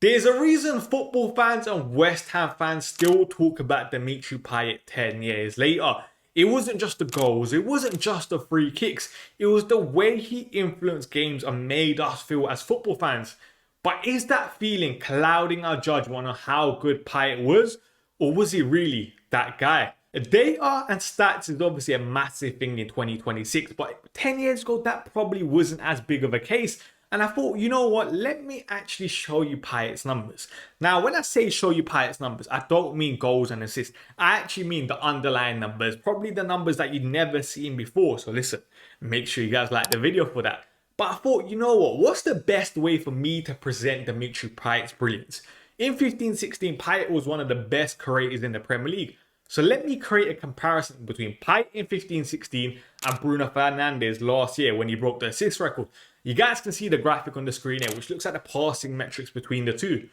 There's a reason football fans and West Ham fans still talk about Dimitri Payet 10 years later. It wasn't just the goals, it wasn't just the free kicks, it was the way he influenced games and made us feel as football fans. But is that feeling clouding our judgment on how good Payet was? Or was he really that guy? Data and stats is obviously a massive thing in 2026, but 10 years ago that probably wasn't as big of a case. And I thought, you know what, let me actually show you Payet's numbers. Now, when I say show you Payet's numbers, I don't mean goals and assists. I actually mean the underlying numbers, probably the numbers that you've never seen before. So listen, make sure you guys like the video for that. But I thought, you know what, what's the best way for me to present Dimitri Payet's brilliance? In 15-16, Payet was one of the best creators in the Premier League. So let me create a comparison between Payet in 15-16 and Bruno Fernandes last year when he broke the assist record. You guys can see the graphic on the screen here, which looks at the passing metrics between the two.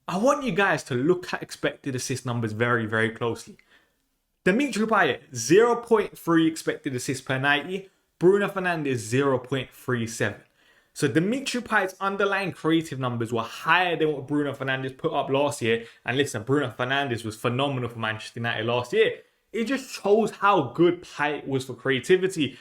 I want you guys to look at expected assist numbers very, very closely. Dimitri Payet, 0.3 expected assists per 90. Bruno Fernandes, 0.37. So Dimitri Payet's underlying creative numbers were higher than what Bruno Fernandes put up last year. And listen, Bruno Fernandes was phenomenal for Manchester United last year. It just shows how good Payet was for creativity.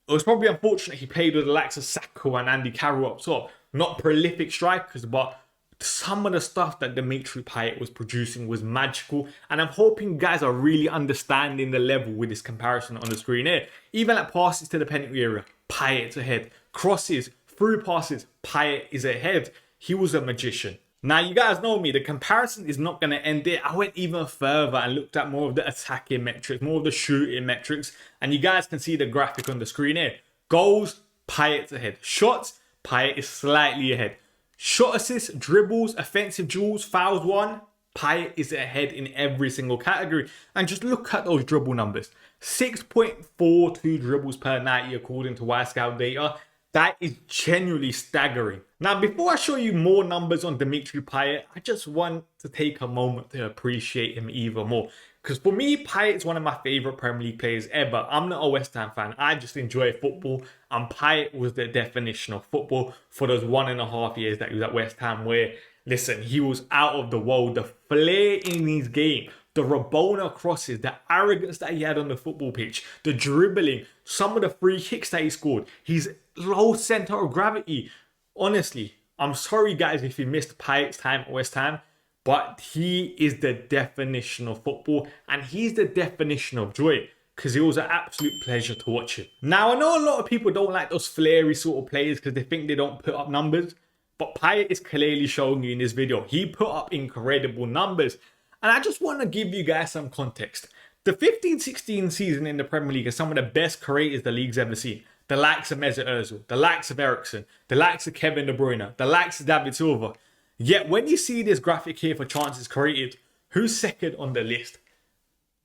It was probably unfortunate he played with the likes of Sacco and Andy Carroll up top. Not prolific strikers, but some of the stuff that Dimitri Payet was producing was magical. And I'm hoping you guys are really understanding the level with this comparison on the screen here. Even at passes to the penalty area, Payet's ahead. Crosses, through passes, Payet is ahead. He was a magician. Now, you guys know me, the comparison is not going to end there. I went even further and looked at more of the attacking metrics, more of the shooting metrics. And you guys can see the graphic on the screen here. Goals, Payet's ahead. Shots, Payet is slightly ahead. Shot assists, dribbles, offensive duels, fouls won, Payet is ahead in every single category. And just look at those dribble numbers. 6.42 dribbles per 90 according to Wyscout data. That is genuinely staggering. Now, before I show you more numbers on Dimitri Payet, I just want to take a moment to appreciate him even more. Because for me, Payet is one of my favourite Premier League players ever. I'm not a West Ham fan. I just enjoy football. And Payet was the definition of football for those 1.5 years that he was at West Ham where, listen, he was out of the world. The flair in his game, the Rabona crosses, the arrogance that he had on the football pitch, the dribbling, some of the free kicks that he scored, his low centre of gravity. Honestly, I'm sorry guys if you missed Payet's time at West Ham, but he is the definition of football and he's the definition of joy because it was an absolute pleasure to watch him. Now, I know a lot of people don't like those flary sort of players because they think they don't put up numbers, but Payet is clearly showing you in this video. He put up incredible numbers. And I just want to give you guys some context. The 15-16 season in the Premier League is some of the best creators the league's ever seen. The likes of Mesut Ozil, the likes of Eriksen, the likes of Kevin De Bruyne, the likes of David Silva. Yet when you see this graphic here for chances created, who's second on the list?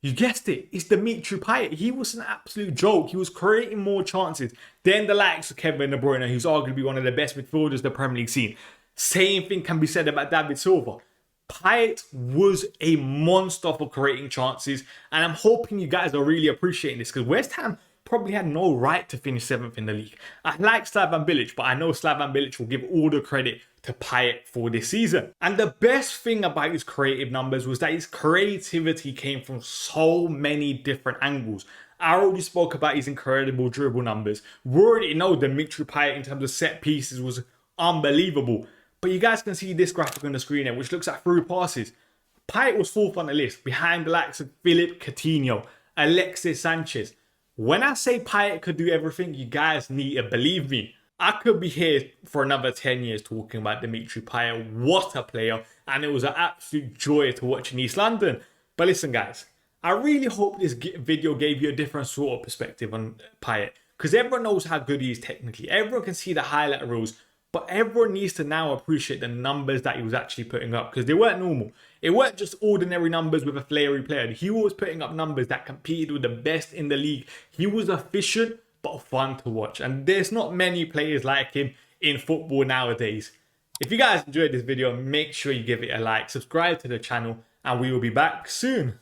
You guessed it, it's Dimitri Payet. He was an absolute joke. He was creating more chances than the likes of Kevin De Bruyne, who's arguably one of the best midfielders the Premier League seen. Same thing can be said about David Silva. Payet was a monster for creating chances, and I'm hoping you guys are really appreciating this because West Ham probably had no right to finish 7th in the league. I like Slaven Bilic, but I know Slaven Bilic will give all the credit to Payet for this season. And the best thing about his creative numbers was that his creativity came from so many different angles. I already spoke about his incredible dribble numbers. We already know Dimitri Payet in terms of set pieces was unbelievable. But you guys can see this graphic on the screen here, which looks at through passes. Payet was 4th on the list, behind the likes of Philippe Coutinho, Alexis Sanchez. When I say Payet could do everything, you guys need to believe me. I could be here for another 10 years talking about Dimitri Payet. What a player. And it was an absolute joy to watch in East London. But listen, guys, I really hope this video gave you a different sort of perspective on Payet. Because everyone knows how good he is technically. Everyone can see the highlight reels. But everyone needs to now appreciate the numbers that he was actually putting up because they weren't normal. It weren't just ordinary numbers with a flary player. He was putting up numbers that competed with the best in the league. He was efficient but fun to watch. And there's not many players like him in football nowadays. If you guys enjoyed this video, make sure you give it a like, subscribe to the channel, and we will be back soon.